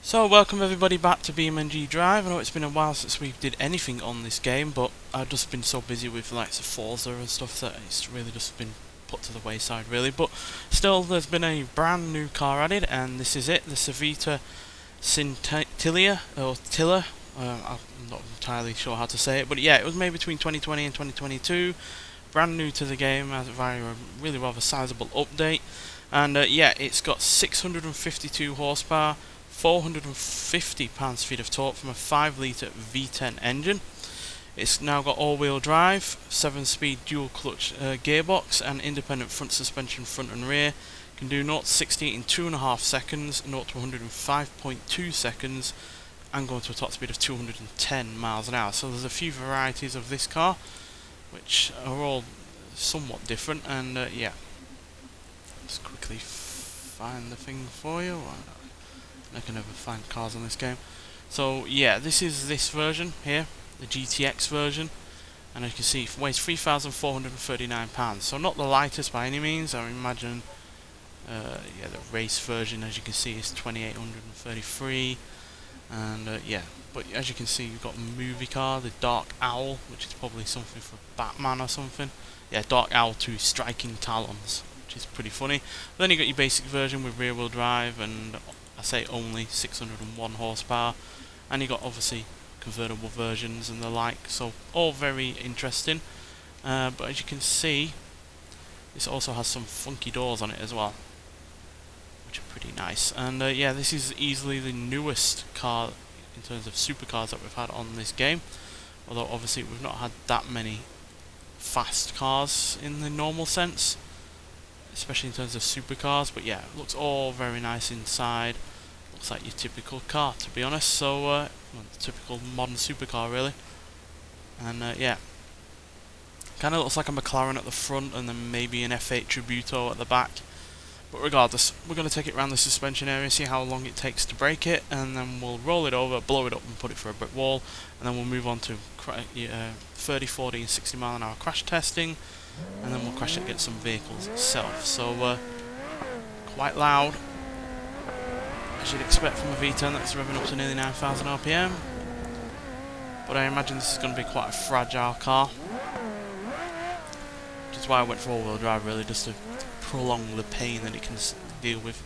So welcome everybody back to BeamNG.drive. I know it's been a while since we did anything on this game, but I've just been so busy with like the Forza and stuff that it's really just been put to the wayside really. But still, there's been a brand new car added, and this is it, the Civetta Scintilla I'm not entirely sure how to say it, but yeah, it was made between 2020 and 2022. Brand new to the game, as a really rather sizable update. And yeah, it's got 652 horsepower, 450 pounds-feet of torque from a 5-litre V10 engine. It's now got all-wheel drive, 7-speed dual-clutch gearbox, and independent front suspension front and rear. Can do 0 to 60 in 2.5 seconds, 0 to 105.2 seconds, and going to a top speed of 210 miles an hour. So there's a few varieties of this car, which are all somewhat different, and yeah. Just quickly find the thing for you. I can never find cars on this game. So yeah, this is this version here, the GTX version, and as you can see, it weighs 3,439 pounds. So not the lightest by any means. I imagine, yeah, the race version, as you can see, is 2,833, and yeah. But as you can see, you've got a movie car, the Dark Owl, which is probably something for Batman or something. Yeah, Dark Owl 2 Striking Talons, which is pretty funny. Then you got your basic version with rear-wheel drive, and I say only 601 horsepower, and you got obviously convertible versions and the like, so all very interesting. But as you can see, this also has some funky doors on it as well, which are pretty nice. And yeah, this is easily the newest car in terms of supercars that we've had on this game, although obviously we've not had that many fast cars in the normal sense, especially in terms of supercars. But yeah, it looks all very nice inside. Looks like your typical car, to be honest. So well, the typical modern supercar really. And yeah, kind of looks like a McLaren at the front, and then maybe an F8 Tributo at the back. But regardless, we're going to take it around the suspension area, see how long it takes to brake it, and then we'll roll it over, blow it up and put it for a brick wall, and then we'll move on to 30, 40 and 60 mile an hour crash testing, and then we'll crash it against some vehicles itself. So quite loud, as you'd expect from a V10 that's revving up to nearly 9,000 RPM. But I imagine this is going to be quite a fragile car, which is why I went for all-wheel drive really, just to prolong the pain that it can deal with.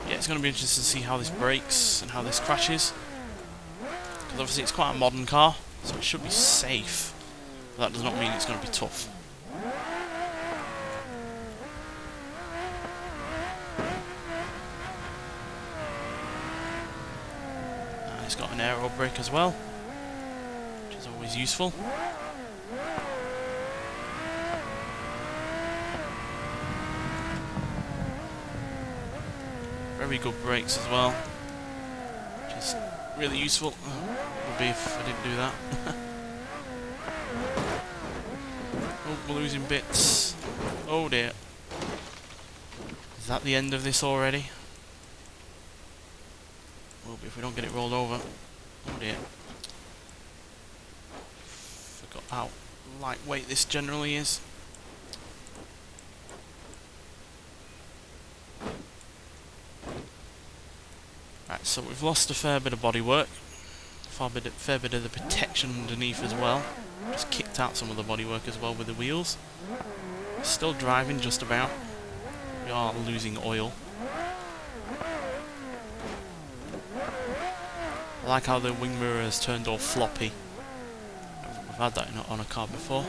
Yeah, it's going to be interesting to see how this brakes and how this crashes, because obviously it's quite a modern car, so it should be safe, but that does not mean it's going to be tough. It's got an aero brake as well, which is always useful. Very good brakes as well, which is really useful. Would be if I didn't do that. Oh, we're losing bits. Oh dear. Is that the end of this already? Will be if we don't get it rolled over. Oh dear. Forgot how lightweight this generally is. Right, so we've lost a fair bit of bodywork, fair bit of the protection underneath as well. Just kicked out some of the bodywork as well with the wheels. Still driving just about. We are losing oil. I like how the wing mirror has turned all floppy. We've had that on a car before.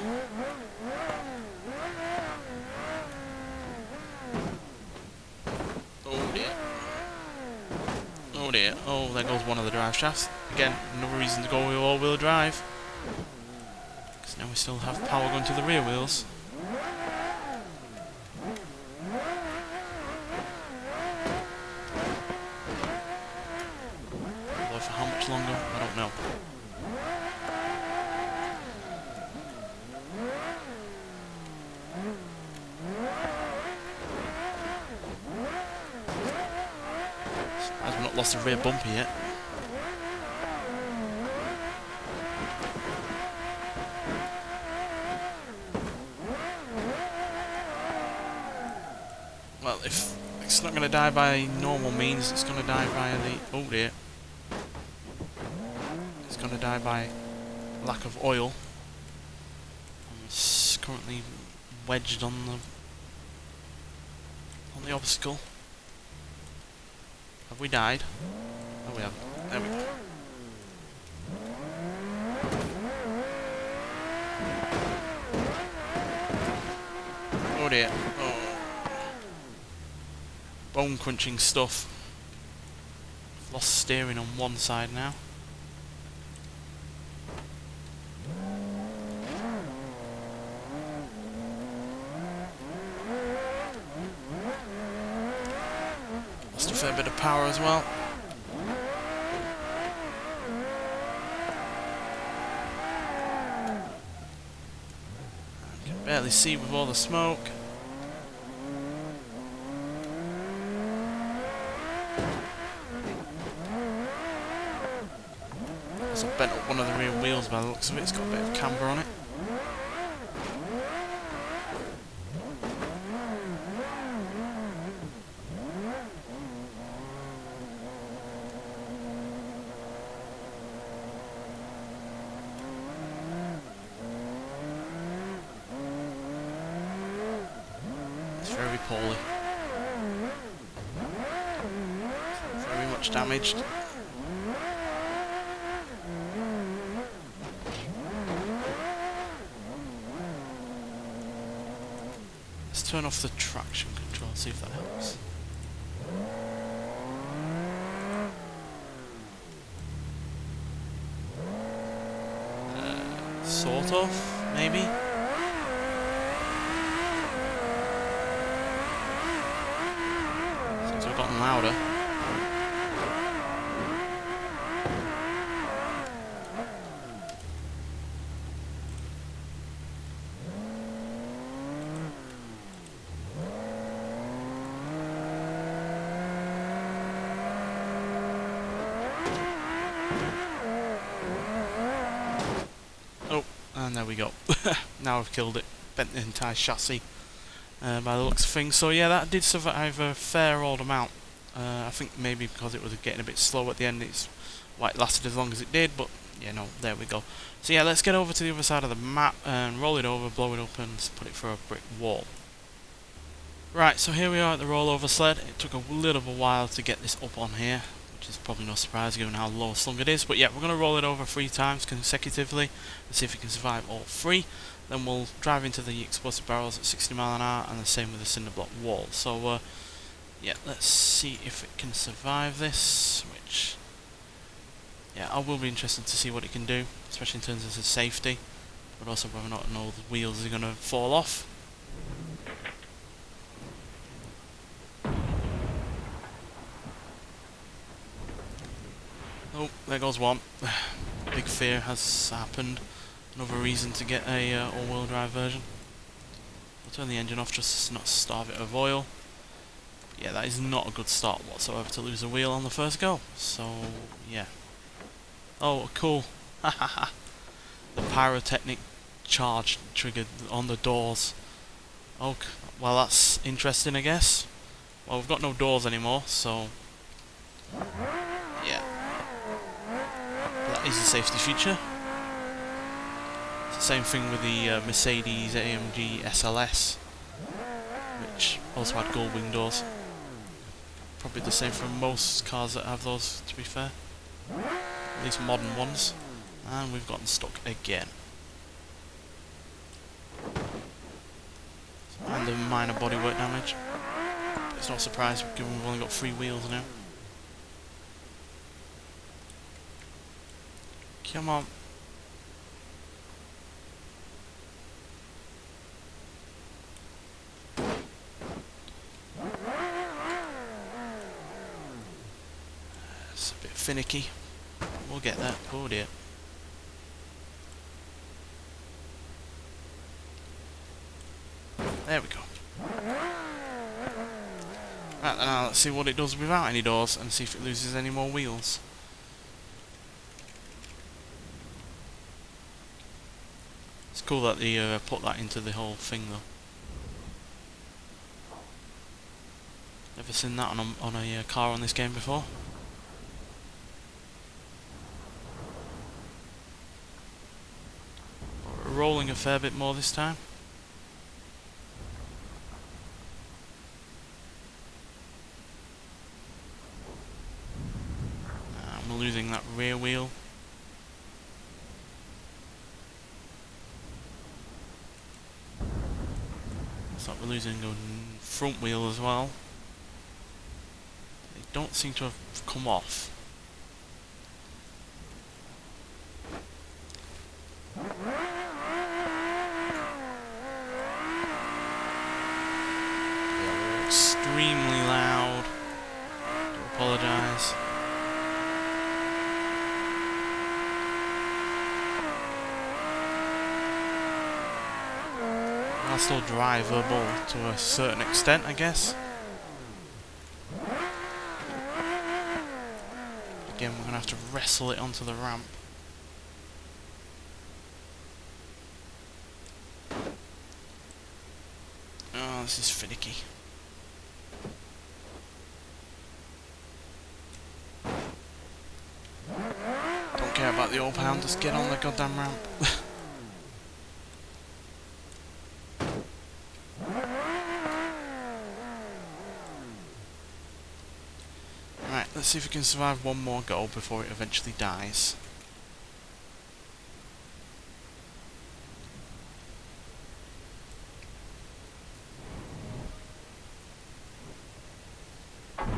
Oh dear. Oh dear. Oh, there goes one of the drive shafts. Again, another reason to go with all-wheel drive, because now we still have power going to the rear wheels. Although for how much longer, I don't know. As we've not lost the rear bumper yet. Well, if It's not going to die by normal means, it's going to die via the... oh dear. It's going to die by lack of oil. It's currently wedged on the obstacle. Have we died? Oh, we haven't. There we go. Oh dear. Oh. Bone crunching stuff. Lost steering on one side now. Lost a fair bit of power as well. I can barely see with all the smoke. I've bent up one of the rear wheels by the looks of it. It's got a bit of camber on it. It's very poorly. Very much damaged. Let's turn off the traction control, see if that helps. Sort of, maybe? Seems to have gotten louder. And there we go. Now I've killed it. Bent the entire chassis by the looks of things. So yeah, that did survive a fair old amount. I think maybe because it was getting a bit slow at the end, it's why it lasted as long as it did, but yeah, no, there we go. So yeah, let's get over to the other side of the map and roll it over, blow it up and put it through a brick wall. Right, so here we are at the rollover sled. It took a little bit of a while to get this up on here, which is probably no surprise given how low slung it is, but yeah, we're going to roll it over 3 times consecutively and see if it can survive all 3. Then we'll drive into the explosive barrels at 60 mph and the same with the cinder block wall. So yeah, let's see if it can survive this, which yeah, I will be interested to see what it can do, especially in terms of safety, but also whether or not all the wheels are going to fall off. Oh, there goes one. Big fear has happened. Another reason to get a all-wheel drive version. I'll turn the engine off just to not starve it of oil. But yeah, that is not a good start whatsoever to lose a wheel on the first go. So, yeah. Oh, cool. The pyrotechnic charge triggered on the doors. Oh, well that's interesting, I guess. Well, we've got no doors anymore, so yeah. That is a safety feature. It's the same thing with the Mercedes AMG SLS, which also had gold wing doors. Probably the same for most cars that have those, to be fair. At least modern ones. And we've gotten stuck again. And the minor bodywork damage. It's not a surprise given we've only got 3 wheels now. Come on. It's a bit finicky. We'll get that. Oh dear. There we go. Right, now let's see what it does without any doors and see if it loses any more wheels. It's cool that they put that into the whole thing though. Never seen that on a car on this game before. We're rolling a fair bit more this time. I'm losing that rear wheel. Looks like we're losing a front wheel as well. They don't seem to have come off. They're extremely loud. Do apologise. Are still drivable to a certain extent, I guess. Again, we're gonna have to wrestle it onto the ramp. Oh, this is finicky. Don't care about the old pound, just get on the goddamn ramp. Right, let's see if we can survive one more go before it eventually dies. Right,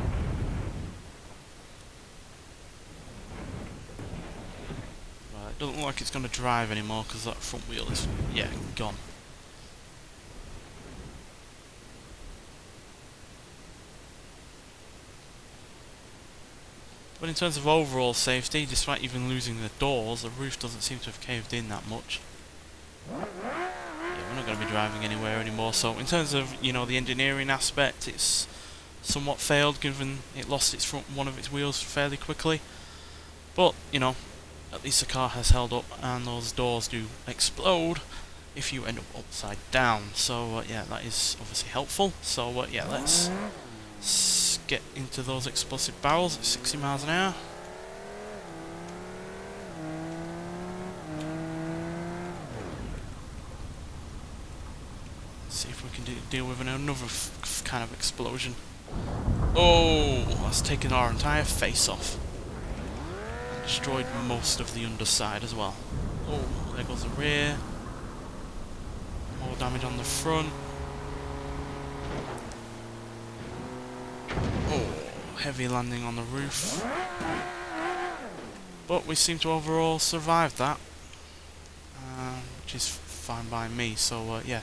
it doesn't look like it's going to drive anymore because that front wheel is, yeah, gone. But in terms of overall safety, despite even losing the doors, the roof doesn't seem to have caved in that much. Yeah, we're not going to be driving anywhere anymore, so in terms of, you know, the engineering aspect, it's somewhat failed given it lost its one of its wheels fairly quickly. But, you know, at least the car has held up, and those doors do explode if you end up upside down. So, yeah, that is obviously helpful. So, yeah, let's get into those explosive barrels at 60 miles an hour. Let's see if we can deal with another kind of explosion. Oh, that's taken our entire face off. And destroyed most of the underside as well. Oh, there goes the rear. More damage on the front. Heavy landing on the roof, but we seem to overall survive that, which is fine by me. So yeah,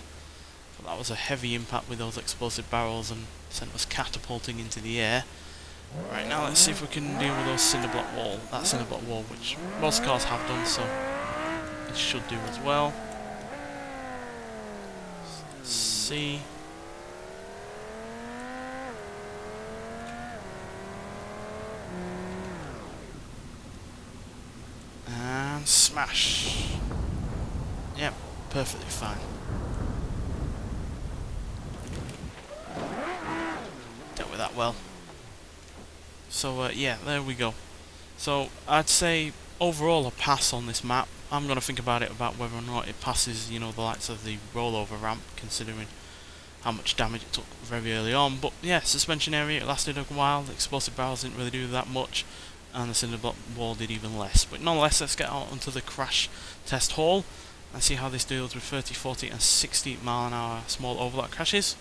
but that was a heavy impact with those explosive barrels and sent us catapulting into the air. Right, now let's see if we can deal with those cinderblock wall. That cinderblock wall, which most cars have done, so it should do as well. Let's see. And smash. Yep, perfectly fine. Dealt with that well. So yeah, there we go. So I'd say overall a pass on this map. I'm gonna think about it about whether or not it passes, you know, the likes of the rollover ramp, considering how much damage it took very early on. But yeah, suspension area, it lasted a while. The explosive barrels didn't really do that much, and the cinderblock wall did even less. But nonetheless, let's get out onto the crash test hall and see how this deals with 30, 40 and 60 mile an hour small overlap crashes.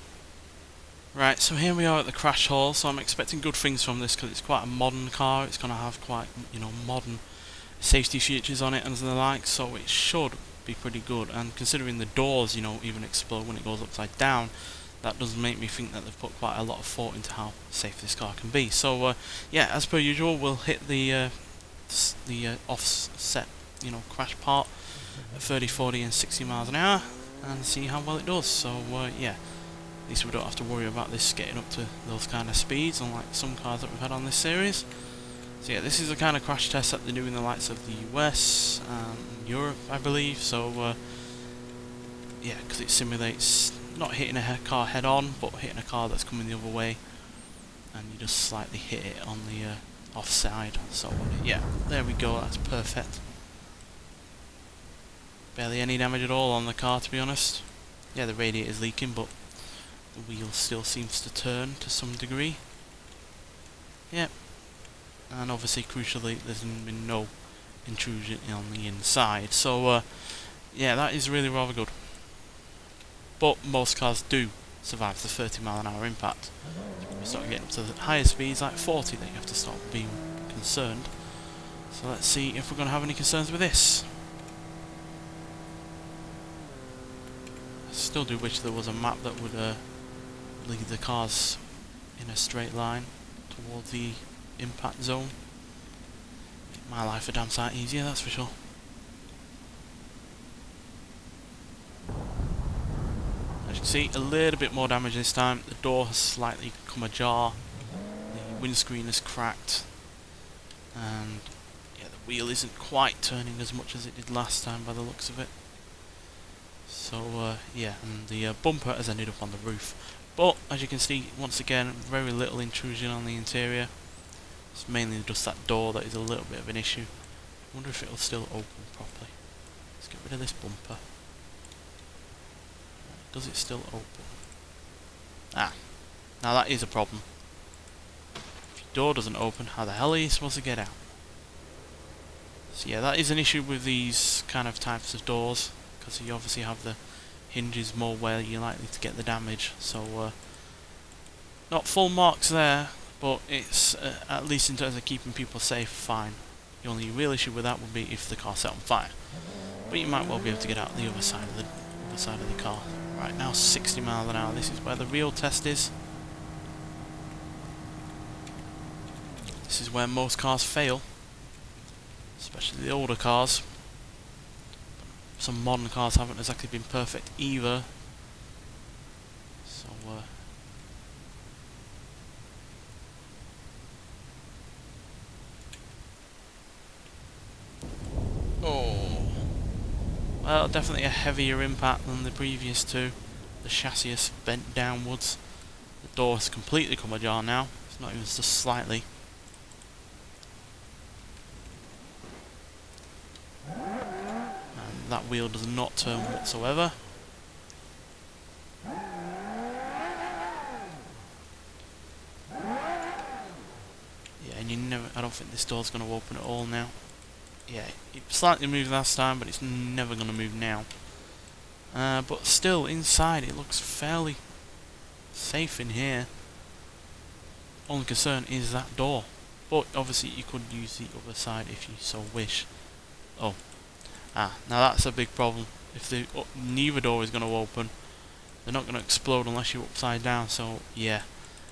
Right, so here we are at the crash hall. So I'm expecting good things from this because it's quite a modern car. It's going to have quite, you know, modern safety features on it and the like, so it should be pretty good. And considering the doors, you know, even explode when it goes upside down, that does make me think that they've put quite a lot of thought into how safe this car can be. So yeah, as per usual, we'll hit the offset, you know, crash part at 30, 40 and 60 miles an hour and see how well it does. So yeah, at least we don't have to worry about this getting up to those kind of speeds, unlike some cars that we've had on this series. So yeah, this is the kind of crash test that they do in the likes of the US and Europe, I believe. So yeah, because it simulates not hitting a car head on, but hitting a car that's coming the other way. and you just slightly hit it on the offside. So yeah, there we go, that's perfect. Barely any damage at all on the car, to be honest. Yeah, the radiator is leaking, but the wheel still seems to turn to some degree. Yep. And obviously, crucially, there's been no intrusion on the inside. So yeah, that is really rather good. But most cars do survive the 30-mile-an-hour impact. So when we start getting up to the higher speeds, like 40, then you have to start being concerned. So let's see if we're going to have any concerns with this. I still do wish there was a map that would lead the cars in a straight line towards the impact zone. Make my life a damn sight easier, that's for sure. As you can see, a little bit more damage this time. The door has slightly come ajar. The windscreen is cracked. And yeah, the wheel isn't quite turning as much as it did last time by the looks of it. So yeah, and the bumper has ended up on the roof. But as you can see, once again, very little intrusion on the interior. It's mainly just that door that is a little bit of an issue. I wonder if it'll still open properly. Let's get rid of this bumper. Does it still open? Ah, now that is a problem. If your door doesn't open, how the hell are you supposed to get out? So yeah, that is an issue with these kind of types of doors, because you obviously have the hinges more where you're likely to get the damage. So not full marks there, but it's at least in terms of keeping people safe, fine. The only real issue with that would be if the car set on fire. But you might well be able to get out the other side of the car. Right now, 60 miles an hour. This is where the real test is. This is where most cars fail, especially the older cars. Some modern cars haven't exactly been perfect either. So oh, well, definitely a heavier impact than the previous two. The chassis is bent downwards. The door has completely come ajar now. It's not even just slightly. And that wheel does not turn whatsoever. Yeah, and you never. I don't think this door's going to open at all now. Yeah, it slightly moved last time, but it's never going to move now. But still, inside it looks fairly safe in here. Only concern is that door. But obviously you could use the other side if you so wish. Oh. Ah, now that's a big problem. If neither door is going to open, they're not going to explode unless you're upside down. So yeah,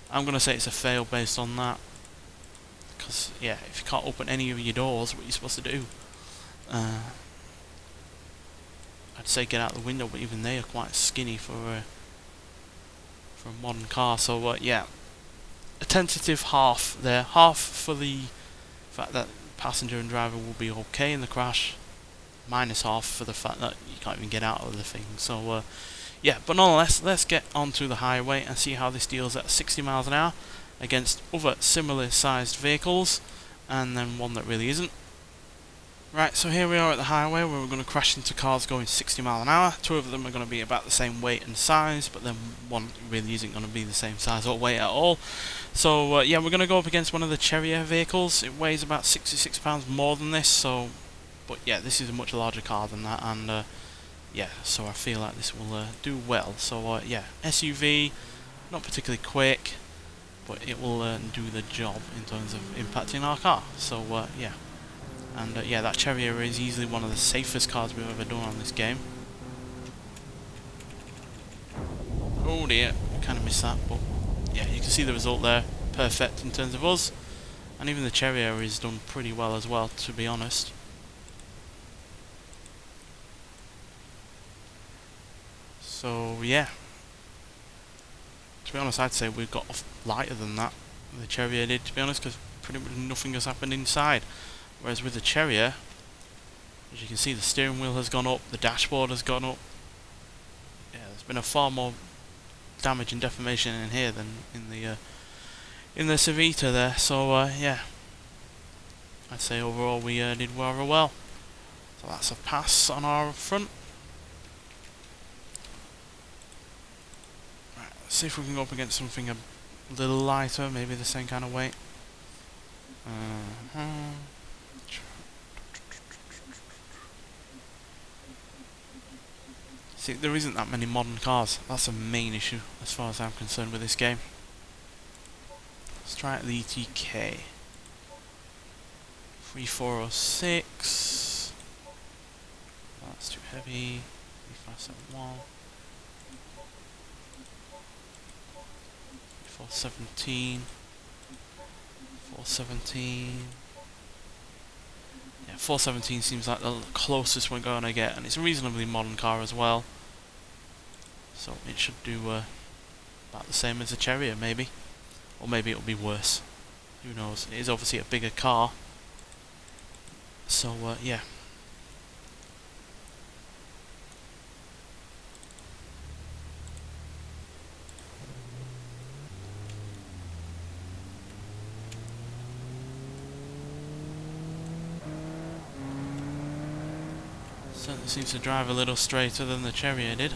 I'm going to say it's a fail based on that. Because yeah, if you can't open any of your doors, what are you supposed to do? I'd say get out the window, but even they are quite skinny for a modern car. So yeah, a tentative half there. Half for the fact that passenger and driver will be okay in the crash, minus half for the fact that you can't even get out of the thing. So yeah, but nonetheless, let's get onto the highway and see how this deals at 60 miles an hour against other similar sized vehicles, and then one that really isn't. Right, so here we are at the highway where we're going to crash into cars going 60 miles an hour. Two of them are going to be about the same weight and size, but then one really isn't going to be the same size or weight at all. So yeah, we're going to go up against one of the Cherrier vehicles. It weighs about 66 pounds more than this, so but yeah, this is a much larger car than that, and yeah, so I feel like this will do well. So yeah, SUV, not particularly quick, but it will do the job in terms of impacting our car. So yeah. And yeah, that Cherrier is easily one of the safest cars we've ever done on this game. Oh dear, kind of missed that, but yeah, you can see the result there. Perfect in terms of us. And even the Cherrier is done pretty well as well, to be honest. So yeah. To be honest, I'd say we've got off lighter than that. The Cherrier did, to be honest, because pretty much nothing has happened inside. Whereas with the Cherrier, as you can see, the steering wheel has gone up, the dashboard has gone up. Yeah, there's been a far more damage and deformation in here than in in the Civetta there. So yeah, I'd say overall we did rather well. So that's a pass on our front. Right, let's see if we can go up against something a little lighter, maybe the same kind of weight. See, there isn't that many modern cars. That's a main issue as far as I'm concerned with this game. Let's try out the ETK. 3406. That's too heavy. 3571. 417. 417. Yeah, 417 seems like the closest we're going to get, and it's a reasonably modern car as well. So it should do about the same as a Chariot, maybe. Or maybe it'll be worse. Who knows? It is obviously a bigger car. So, yeah. Certainly seems to drive a little straighter than the Chariot did.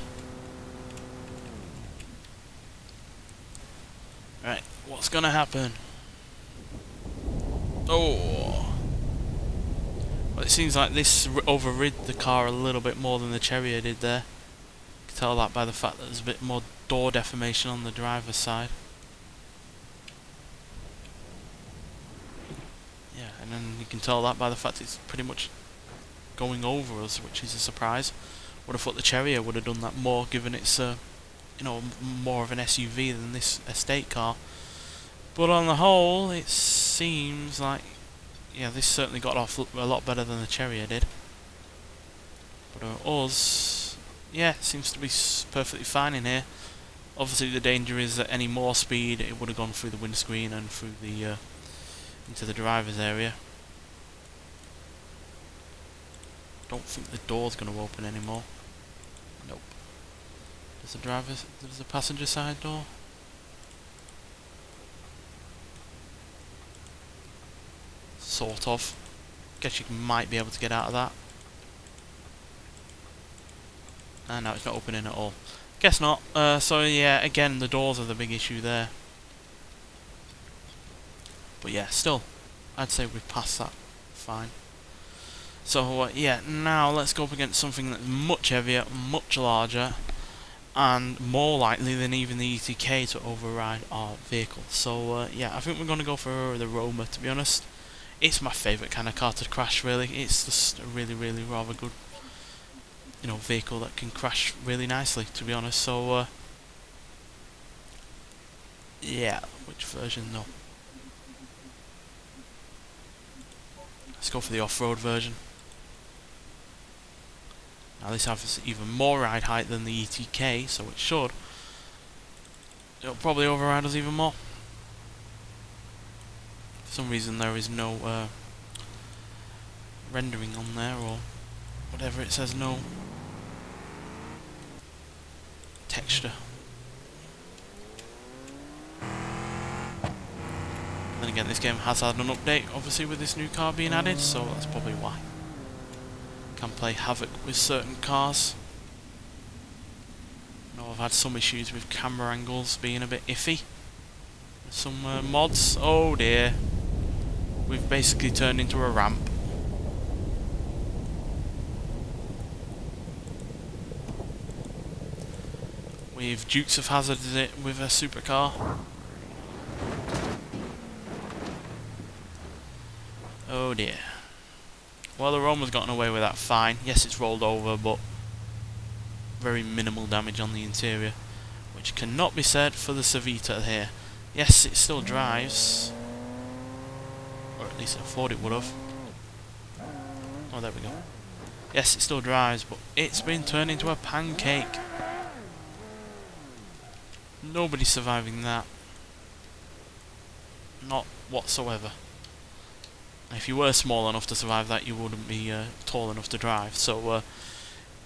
Right, what's gonna happen? Oh! Well, it seems like this overrid the car a little bit more than the Chariot did there. You can tell that by the fact that there's a bit more door deformation on the driver's side. Yeah, and then you can tell that by the fact it's pretty much going over us, which is a surprise. Would have thought the Chariot would have done that more, given it's you know, more of an SUV than this estate car. But on the whole, it seems like, yeah, this certainly got off a lot better than the Chariot did. But us, yeah, seems to be perfectly fine in here. Obviously, the danger is that any more speed, it would have gone through the windscreen and through the into the driver's area. Don't think the door's going to open anymore. Nope. Does the passenger side door? Sort of. Guess you might be able to get out of that. No, it's not opening at all. Guess not. So yeah, again, the doors are the big issue there. But yeah, still, I'd say we've passed that fine. So yeah, now let's go up against something that's much heavier, much larger, and more likely than even the ETK to override our vehicle. So yeah, I think we're going to go for the Roma, to be honest. It's my favourite kind of car to crash, really. It's just a really, really rather good, you know, vehicle that can crash really nicely, to be honest. So yeah, which version? No. Let's go for the off-road version. Now this has even more ride height than the ETK, so it should. It'll probably override us even more. For some reason there is no rendering on there, or whatever it says, no texture. Then again, this game has had an update, obviously, with this new car being added, so that's probably why. Can play havoc with certain cars. I know I've had some issues with camera angles being a bit iffy. Some mods. Oh dear. We've basically turned into a ramp. We've Dukes of Hazzarded it with a supercar. Oh dear. Well, the Roma's gotten away with that fine. Yes, it's rolled over, but very minimal damage on the interior, which cannot be said for the Civetta here. Yes, it still drives, or at least I thought it would have. Oh, there we go. Yes, it still drives, but it's been turned into a pancake. Nobody's surviving that. Not whatsoever. If you were small enough to survive that, you wouldn't be tall enough to drive. So,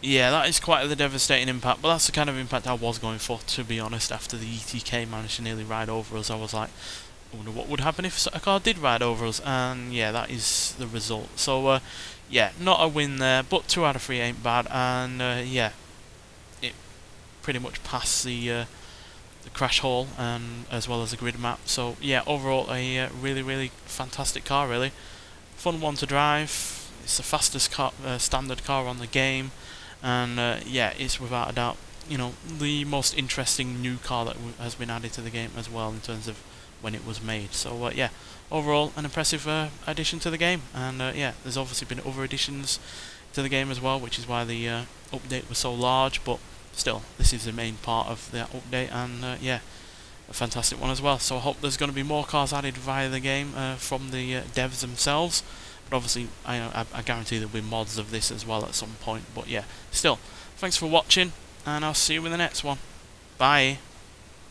yeah, that is quite the devastating impact. But that's the kind of impact I was going for, to be honest. After the ETK managed to nearly ride over us, I was like, I wonder what would happen if a car did ride over us, and yeah, that is the result. So yeah, not a win there, but 2 out of 3 ain't bad, and yeah, it pretty much passed the crash hall and as well as the grid map. So yeah, overall a really fantastic car, really fun one to drive. It's the fastest car, standard car on the game, and yeah, it's without a doubt, you know, the most interesting new car that has been added to the game as well in terms of when it was made. So yeah, overall an impressive addition to the game, and yeah, there's obviously been other additions to the game as well, which is why the update was so large, but still, this is the main part of that update, and yeah, a fantastic one as well. So I hope there's going to be more cars added via the game from the devs themselves, but obviously I guarantee there'll be mods of this as well at some point. But yeah, still, thanks for watching, and I'll see you in the next one. Bye.